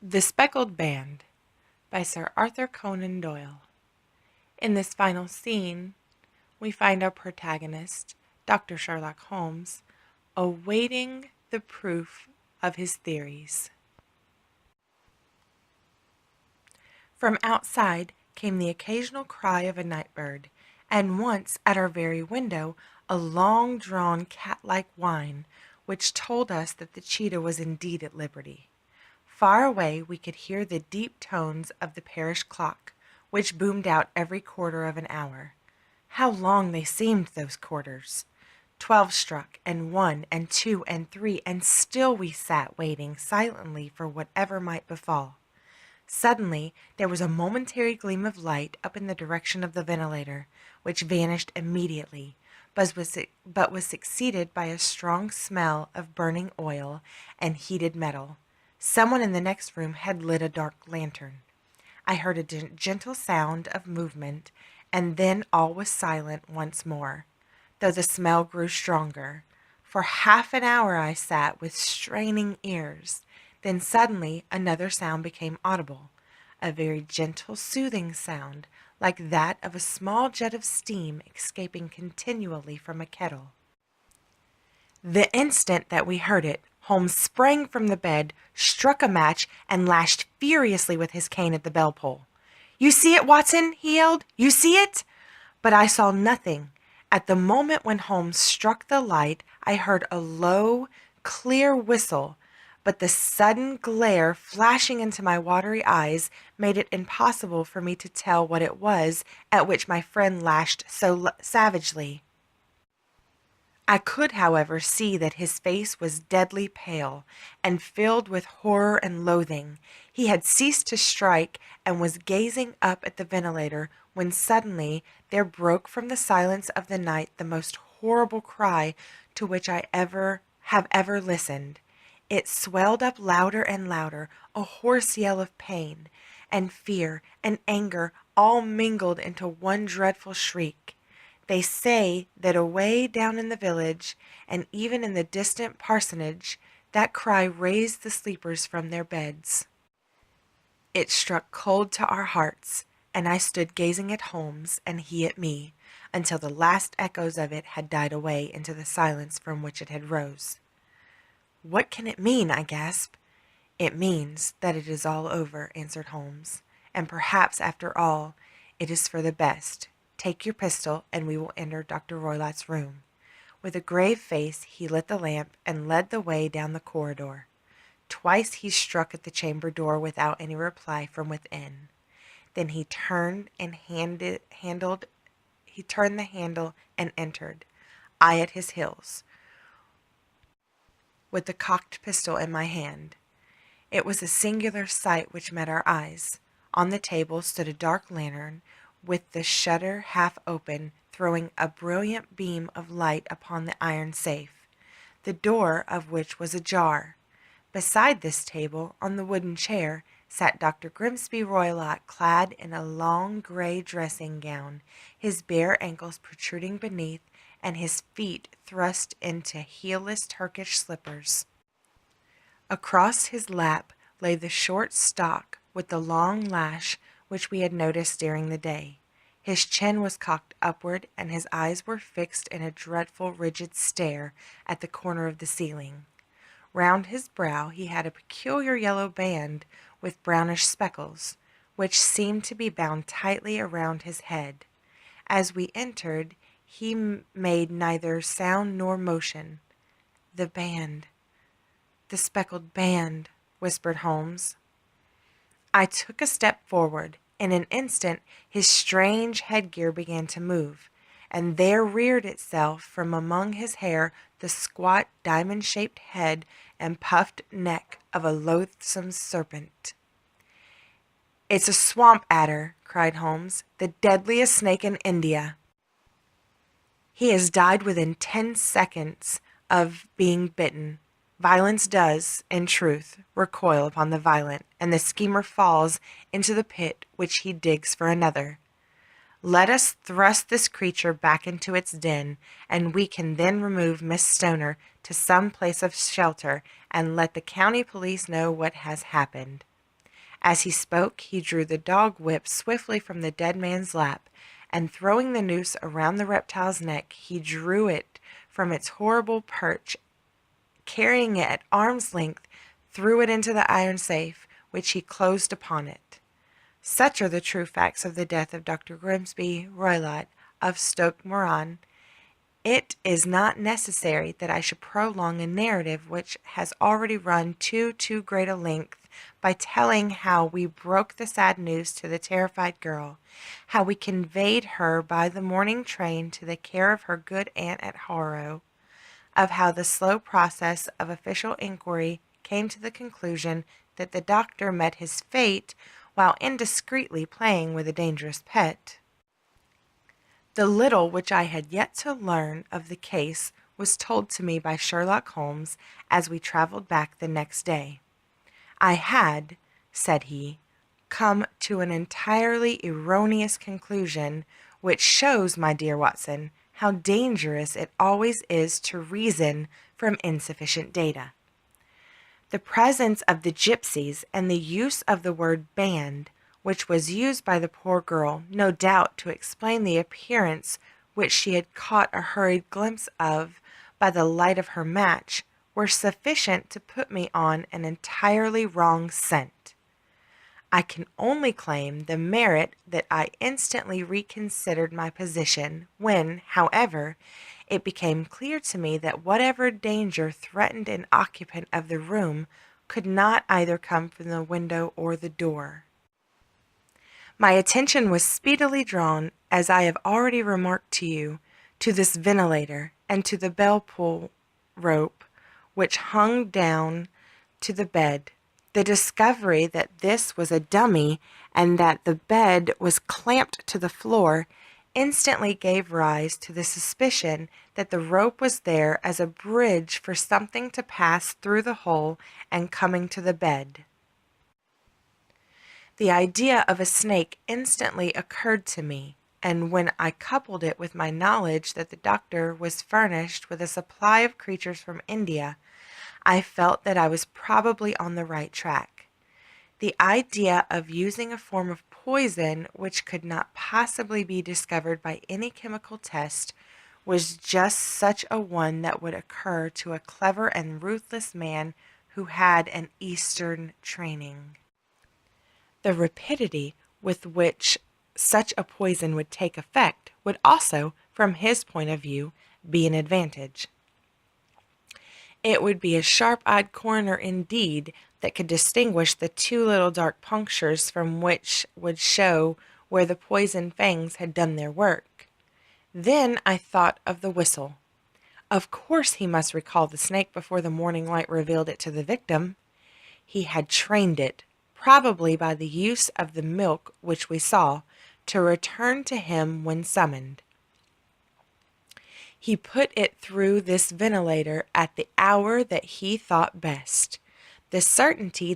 The Speckled Band by Sir Arthur Conan Doyle. In this final scene, we find our protagonist, Dr. Sherlock Holmes, awaiting the proof of his theories. From outside came the occasional cry of a night bird, and once at our very window a long-drawn cat-like whine, which told us that the cheetah was indeed at liberty. Far away we could hear the deep tones of the parish clock, which boomed out every quarter of an hour. How long they seemed, those quarters! 12 struck, and 1, and 2, and 3, and still we sat waiting silently for whatever might befall. Suddenly there was a momentary gleam of light up in the direction of the ventilator, which vanished immediately, but was succeeded by a strong smell of burning oil and heated metal. Someone in the next room had lit a dark lantern. I heard a gentle sound of movement, and then all was silent once more, though the smell grew stronger. For half an hour I sat with straining ears. Then suddenly another sound became audible, a very gentle, soothing sound, like that of a small jet of steam escaping continually from a kettle. The instant that we heard it, Holmes sprang from the bed, struck a match, and lashed furiously with his cane at the bell-pull. "You see it, Watson?" he yelled. "You see it?" But I saw nothing. At the moment when Holmes struck the light, I heard a low, clear whistle, but the sudden glare flashing into my watery eyes made it impossible for me to tell what it was at which my friend lashed so savagely. I could, however, see that his face was deadly pale and filled with horror and loathing. He had ceased to strike and was gazing up at the ventilator when suddenly there broke from the silence of the night the most horrible cry to which I have ever listened. It swelled up louder and louder, a hoarse yell of pain and fear and anger all mingled into one dreadful shriek. They say that away down in the village, and even in the distant parsonage, that cry raised the sleepers from their beds. It struck cold to our hearts, and I stood gazing at Holmes and he at me, until the last echoes of it had died away into the silence from which it had rose. "What can it mean?" I gasped. "It means that it is all over," answered Holmes, "and perhaps, after all, it is for the best. Take your pistol, and we will enter Dr. Roylott's room." With a grave face he lit the lamp and led the way down the corridor. Twice he struck at the chamber door without any reply from within. Then he turned the handle and entered, I at his heels, with the cocked pistol in my hand. It was a singular sight which met our eyes. On the table stood a dark lantern, with the shutter half open, throwing a brilliant beam of light upon the iron safe, the door of which was ajar. Beside this table, on the wooden chair, sat Dr. Grimsby Roylott, clad in a long grey dressing gown, his bare ankles protruding beneath, and his feet thrust into heelless Turkish slippers. Across his lap lay the short stock with the long lash which we had noticed during the day. His chin was cocked upward, and his eyes were fixed in a dreadful rigid stare at the corner of the ceiling. Round his brow he had a peculiar yellow band with brownish speckles, which seemed to be bound tightly around his head. As we entered, he made neither sound nor motion. "The band, the speckled band," whispered Holmes. I took a step forward. In an instant his strange headgear began to move, and there reared itself from among his hair the squat, diamond-shaped head and puffed neck of a loathsome serpent. "It's a swamp adder," cried Holmes, "the deadliest snake in India. He has died within 10 seconds of being bitten. Violence does, in truth, recoil upon the violent, and the schemer falls into the pit which he digs for another. Let us thrust this creature back into its den, and we can then remove Miss Stoner to some place of shelter, and let the county police know what has happened." As he spoke, he drew the dog whip swiftly from the dead man's lap, and throwing the noose around the reptile's neck, he drew it from its horrible perch, carrying it at arm's length, threw it into the iron safe, which he closed upon it. Such are the true facts of the death of Dr. Grimsby Roylott of Stoke Moran. It is not necessary that I should prolong a narrative which has already run to too great a length by telling how we broke the sad news to the terrified girl, how we conveyed her by the morning train to the care of her good aunt at Harrow, of how the slow process of official inquiry came to the conclusion that the doctor met his fate while indiscreetly playing with a dangerous pet. The little which I had yet to learn of the case was told to me by Sherlock Holmes as we travelled back the next day. I had, said he, come to an entirely erroneous conclusion, which shows, my dear Watson, how dangerous it always is to reason from insufficient data. The presence of the gypsies and the use of the word band, which was used by the poor girl, no doubt to explain the appearance which she had caught a hurried glimpse of by the light of her match, were sufficient to put me on an entirely wrong scent. I can only claim the merit that I instantly reconsidered my position when, however, it became clear to me that whatever danger threatened an occupant of the room could not either come from the window or the door. My attention was speedily drawn, as I have already remarked to you, to this ventilator and to the bell-pull rope which hung down to the bed. The discovery that this was a dummy and that the bed was clamped to the floor instantly gave rise to the suspicion that the rope was there as a bridge for something to pass through the hole and coming to the bed. The idea of a snake instantly occurred to me, and when I coupled it with my knowledge that the doctor was furnished with a supply of creatures from India, I felt that I was probably on the right track. The idea of using a form of poison which could not possibly be discovered by any chemical test was just such a one that would occur to a clever and ruthless man who had an Eastern training. The rapidity with which such a poison would take effect would also, from his point of view, be an advantage. It would be a sharp-eyed coroner indeed that could distinguish the two little dark punctures from which would show where the poisoned fangs had done their work. Then I thought of the whistle. Of course he must recall the snake before the morning light revealed it to the victim. He had trained it, probably by the use of the milk which we saw, to return to him when summoned. He put it through this ventilator at the hour that he thought best. The certainty